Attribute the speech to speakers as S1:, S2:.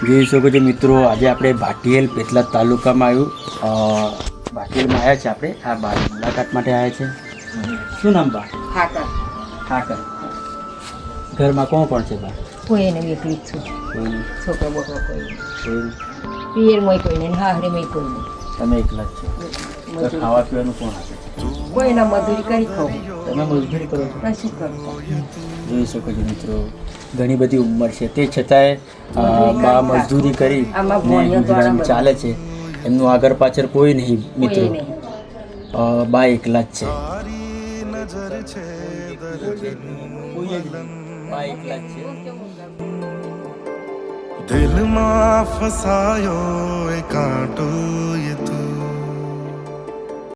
S1: જોઈ શકો છો મિત્રો, આજે આપણે ભાટિયેલ પેટલાદ તાલુકામાં ભાટિયેલમાં આવ્યા છે. આપણે આ બા મુલાકાત માટે આવ્યા છે. શું નામ બા? ઠાકર. ઘરમાં કોણ કોણ છે બા?
S2: કોઈ એને એકલી જ છું.
S1: કોઈને?
S2: છોકરો બોકરો કોઈ
S1: કોઈને?
S2: પિયરમાં કોઈ નહીં, હાહરીમાં કોઈ નહીં.
S1: તમે એકલા જ છો? તો ખાવા પીવાનું કોણ આપે છે?
S2: કોઈના મજૂરી કરી ખાવું.
S1: તમે મજદૂરી કરો છો?
S2: પણ શું કરતા?
S1: જોઈ શકો છો મિત્રો, ઘણી બધી ઉંમર છે તે છતાંય બા મજદૂરી કરી
S2: આમાં
S1: ને
S2: ભણ્યો તો
S1: ગુજરાન
S2: આના
S1: ચાલે છે. એમનું આગળ પાછળ કોઈ નહીં મિત્રો,
S2: કોઈ નહીં.
S1: બા એકલા જ છે. બા એકલા જ છે.
S3: दिल में फसायो एक कांटो ये